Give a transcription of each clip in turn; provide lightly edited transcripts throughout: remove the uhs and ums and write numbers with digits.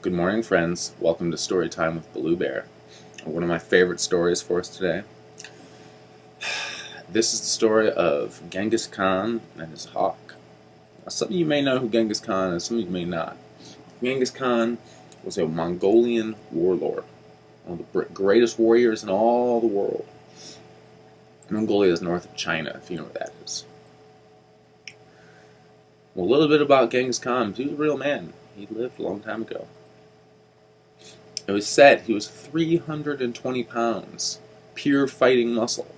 Good morning, friends. Welcome to Story Time with Blue Bear. One of my favorite stories for us today. This is the story of Genghis Khan and his hawk. Now, some of you may know who Genghis Khan is, some of you may not. Genghis Khan was a Mongolian warlord, one of the greatest warriors in all the world. Mongolia is north of China, if you know where that is. Well, a little bit about Genghis Khan. He was a real man. He lived a long time ago. It was said he was 320 pounds, pure fighting muscle.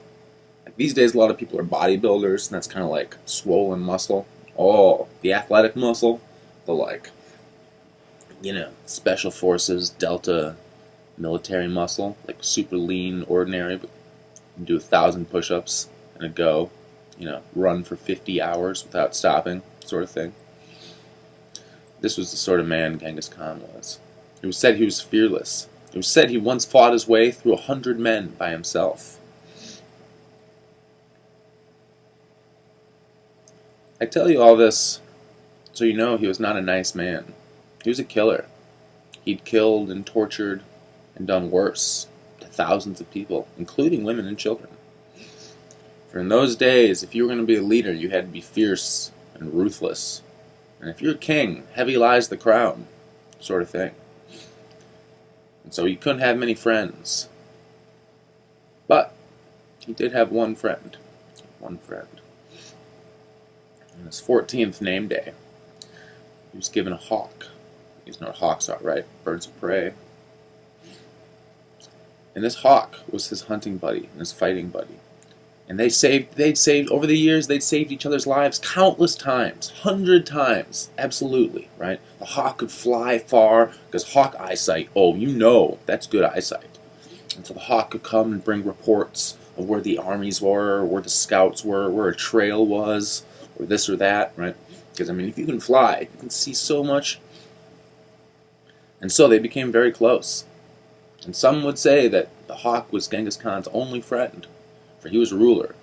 Like these days, a lot of people are bodybuilders, and that's kind of like swollen muscle. Oh, the athletic muscle, the special forces, Delta military muscle, like super lean, ordinary, but you can do 1,000 push-ups in a go, run for 50 hours without stopping, sort of thing. This was the sort of man Genghis Khan was. It was said he was fearless. It was said he once fought his way through 100 men by himself. I tell you all this so you know he was not a nice man. He was a killer. He'd killed and tortured and done worse to thousands of people, including women and children. For in those days, if you were going to be a leader, you had to be fierce and ruthless. And if you're a king, heavy lies the crown, sort of thing. And so he couldn't have many friends. But he did have one friend. One friend. On his 14th name day, he was given a hawk. You know what hawks are, right? Birds of prey. And this hawk was his hunting buddy and his fighting buddy. And they'd saved, over the years, they'd saved each other's lives countless times, 100 times, absolutely, right? The hawk could fly far, because hawk eyesight, that's good eyesight. And so the hawk could come and bring reports of where the armies were, where the scouts were, where a trail was, or this or that, right? Because, if you can fly, you can see so much. And so they became very close. And some would say that the hawk was Genghis Khan's only friend. For he was a ruler.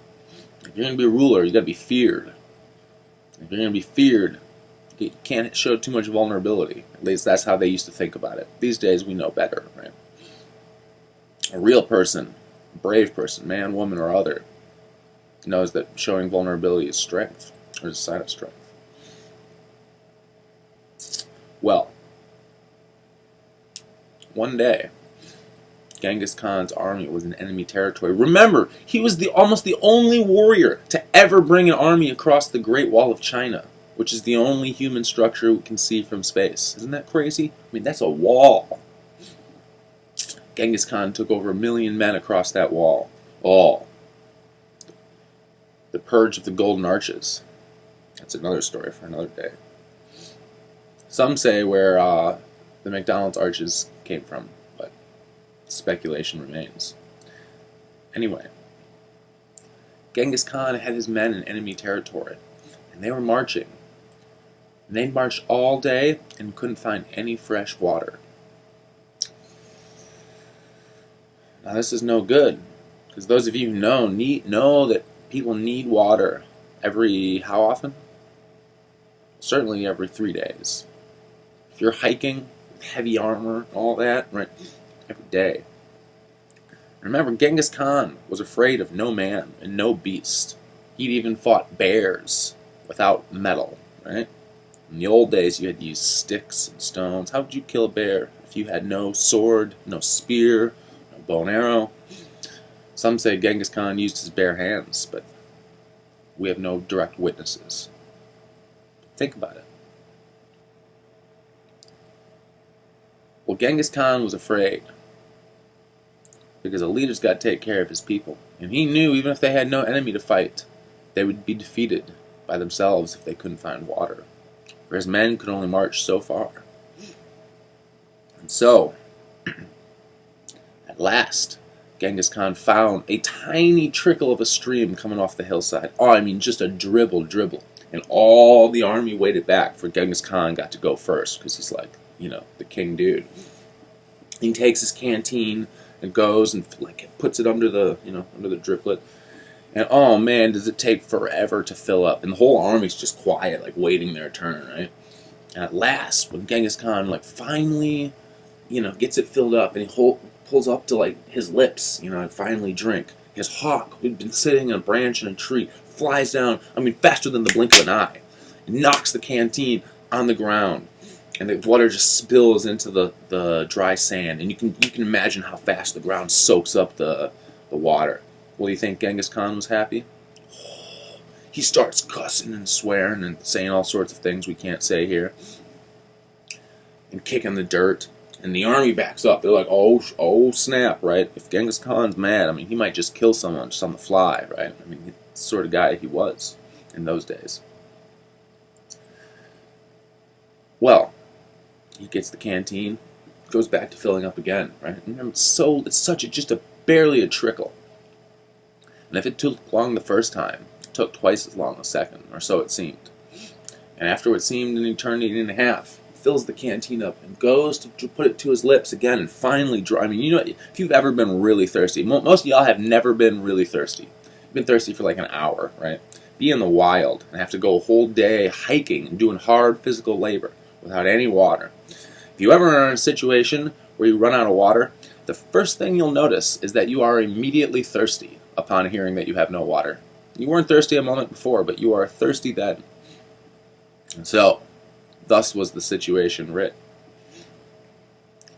If you're going to be a ruler, you got to be feared. If you're going to be feared, you can't show too much vulnerability. At least that's how they used to think about it. These days we know better, right? A real person, a brave person, man, woman, or other, knows that showing vulnerability is strength, or is a sign of strength. Well, one day, Genghis Khan's army was in enemy territory. Remember, he was almost the only warrior to ever bring an army across the Great Wall of China, which is the only human structure we can see from space. Isn't that crazy? That's a wall. Genghis Khan took over 1 million men across that wall. All. The purge of the Golden Arches. That's another story for another day. Some say where the McDonald's arches came from, but speculation remains. Anyway, Genghis Khan had his men in enemy territory, and they were marching. And they marched all day and couldn't find any fresh water. Now this is no good, because those of you who know that people need water how often? Certainly every 3 days. If you're hiking with heavy armor, all that, right? Every day. Remember, Genghis Khan was afraid of no man and no beast. He'd even fought bears without metal, right? In the old days, you had to use sticks and stones. How would you kill a bear if you had no sword, no spear, no bow and arrow? Some say Genghis Khan used his bare hands, but we have no direct witnesses. Think about it. Well, Genghis Khan was afraid because a leader's got to take care of his people. And he knew even if they had no enemy to fight, they would be defeated by themselves if they couldn't find water. For his men could only march so far. And so, at last, Genghis Khan found a tiny trickle of a stream coming off the hillside. Just a dribble. And all the army waited back for Genghis Khan got to go first, because he's like, the king dude. He takes his canteen and goes and puts it under the driplet. And oh man, does it take forever to fill up. And the whole army's just quiet, waiting their turn, right? And at last, when Genghis Khan like finally, gets it filled up, and he pulls up to like his lips, and finally drink, his hawk, who'd been sitting on a branch in a tree, flies down. I mean, faster than the blink of an eye, and knocks the canteen on the ground, and the water just spills into the dry sand, and you can imagine how fast the ground soaks up the water. Well, do you think Genghis Khan was happy? He starts cussing and swearing and saying all sorts of things we can't say here, and kicking the dirt. And the army backs up. They're like, oh snap, right? If Genghis Khan's mad, I mean, he might just kill someone just on the fly, right? I mean, the sort of guy he was in those days. Well, he gets the canteen, goes back to filling up again, right? Remember, it's just barely a trickle. And if it took long the first time, it took twice as long the second, or so it seemed. And after what seemed an eternity and a half, he fills the canteen up and goes to put it to his lips again, and finally I mean, if you've ever been really thirsty, most of y'all have never been really thirsty. You've been thirsty for like an hour, right? Be in the wild and have to go a whole day hiking and doing hard physical labor without any water. If you ever are in a situation where you run out of water, the first thing you'll notice is that you are immediately thirsty upon hearing that you have no water. You weren't thirsty a moment before, but you are thirsty then. And so, thus was the situation writ.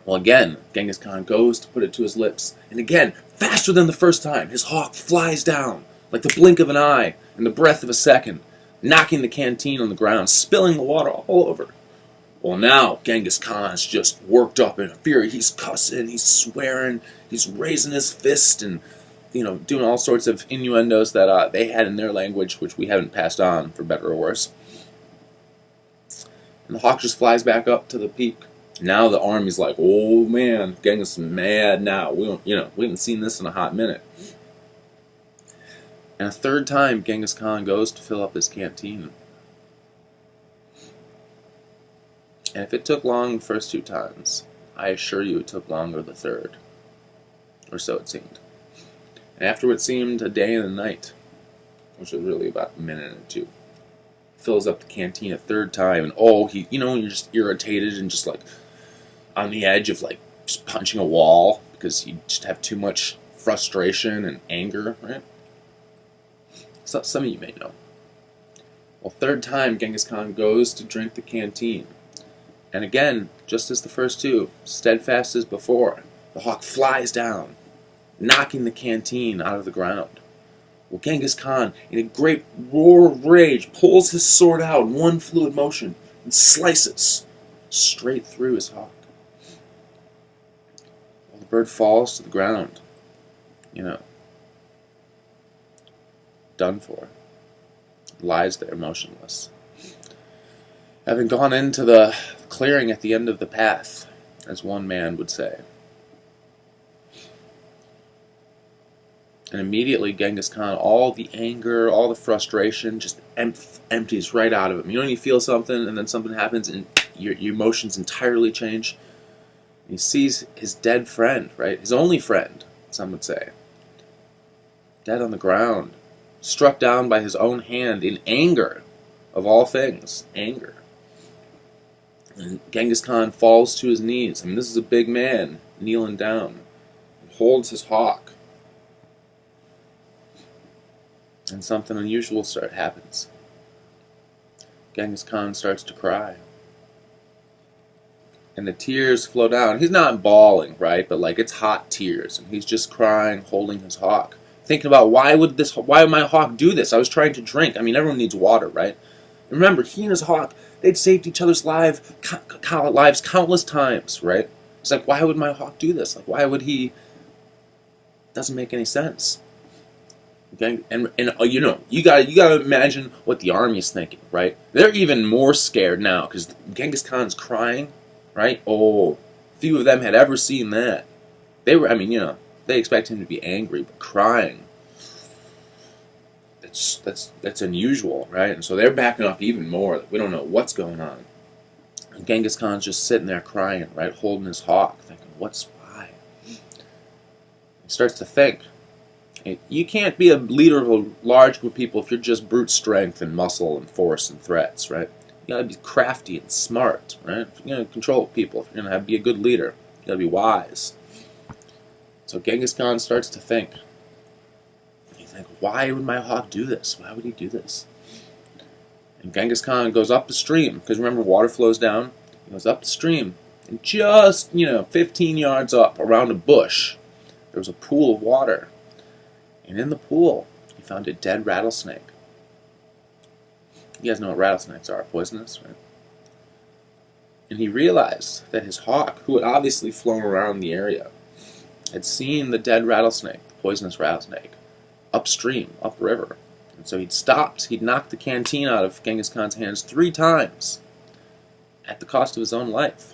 Well, again, Genghis Khan goes to put it to his lips, and again, faster than the first time, his hawk flies down, like the blink of an eye and the breath of a second, knocking the canteen on the ground, spilling the water all over. Well, now Genghis Khan's just worked up in a fury. He's cussing, he's swearing, he's raising his fist, and doing all sorts of innuendos that they had in their language, which we haven't passed on, for better or worse. And the hawk just flies back up to the peak. Now the army's like, oh man, Genghis is mad now. We haven't seen this in a hot minute. And a third time, Genghis Khan goes to fill up his canteen. And if it took long the first two times, I assure you it took longer the third. Or so it seemed. And after what seemed a day and a night, which was really about a minute or two, fills up the canteen a third time, and when you're just irritated and just like on the edge of like just punching a wall because you just have too much frustration and anger, right? So some of you may know. Well, third time Genghis Khan goes to drink the canteen. And again, just as the first two, steadfast as before, the hawk flies down, knocking the canteen out of the ground. Well, Genghis Khan, in a great roar of rage, pulls his sword out in one fluid motion and slices straight through his hawk. Well, the bird falls to the ground, done for. Lies there motionless, having gone into the clearing at the end of the path, as one man would say. And immediately Genghis Khan, all the anger, all the frustration just empties right out of him. You feel something, and then something happens, and your emotions entirely change. And he sees his dead friend, right? His only friend, some would say. Dead on the ground, struck down by his own hand in anger, of all things, anger. And Genghis Khan falls to his knees. I mean, this is a big man kneeling down, and holds his hawk. And something unusual happens. Genghis Khan starts to cry. And the tears flow down. He's not bawling, right? But like it's hot tears. And he's just crying, holding his hawk. Thinking about why would my hawk do this? I was trying to drink. I mean, everyone needs water, right? And remember, he and his hawk, they'd saved each other's lives countless times, right? It's like, why would my hawk do this? Like, why would he? Doesn't make any sense. Okay? And you gotta imagine what the army's thinking, right? They're even more scared now because Genghis Khan's crying, right? Oh, few of them had ever seen that. They were, they expect him to be angry, but crying, that's unusual, right? And so they're backing up even more. We don't know what's going on. And Genghis Khan's just sitting there crying, right, holding his hawk, thinking, why? He starts to think. You can't be a leader of a large group of people if you're just brute strength and muscle and force and threats, right? You gotta be crafty and smart, right? If you're gonna control people, if you're gonna be a good leader, you gotta be wise. So Genghis Khan starts to think. He's like, why would my hawk do this? Why would he do this? And Genghis Khan goes up the stream, because remember, water flows down. He goes up the stream, and just, 15 yards up, around a bush, there was a pool of water. And in the pool, he found a dead rattlesnake. You guys know what rattlesnakes are, poisonous, right? And he realized that his hawk, who had obviously flown around the area, had seen the dead rattlesnake, the poisonous rattlesnake, upstream, upriver. And so he'd stopped, he'd knocked the canteen out of Genghis Khan's hands 3 times, at the cost of his own life,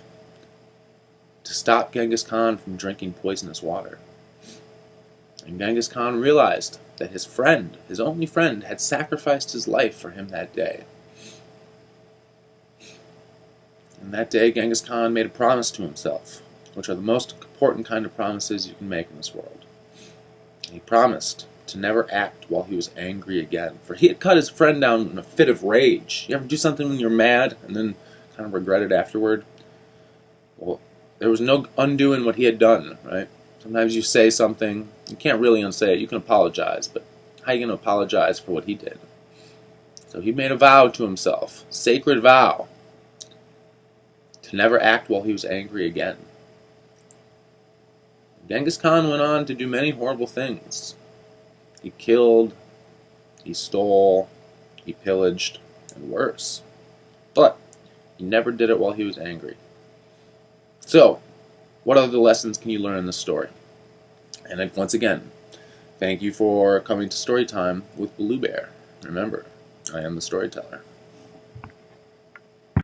to stop Genghis Khan from drinking poisonous water. And Genghis Khan realized that his friend, his only friend, had sacrificed his life for him that day. And that day, Genghis Khan made a promise to himself, which are the most important kind of promises you can make in this world. And he promised to never act while he was angry again, for he had cut his friend down in a fit of rage. You ever do something when you're mad and then kind of regret it afterward? Well, there was no undoing what he had done, right? Sometimes you say something, you can't really unsay it. You can apologize, but how are you going to apologize for what he did? So he made a vow to himself, sacred vow, to never act while he was angry again. Genghis Khan went on to do many horrible things. He killed, he stole, he pillaged, and worse. But he never did it while he was angry. So, what other lessons can you learn in this story? And once again, thank you for coming to Storytime with Blue Bear. Remember, I am the storyteller.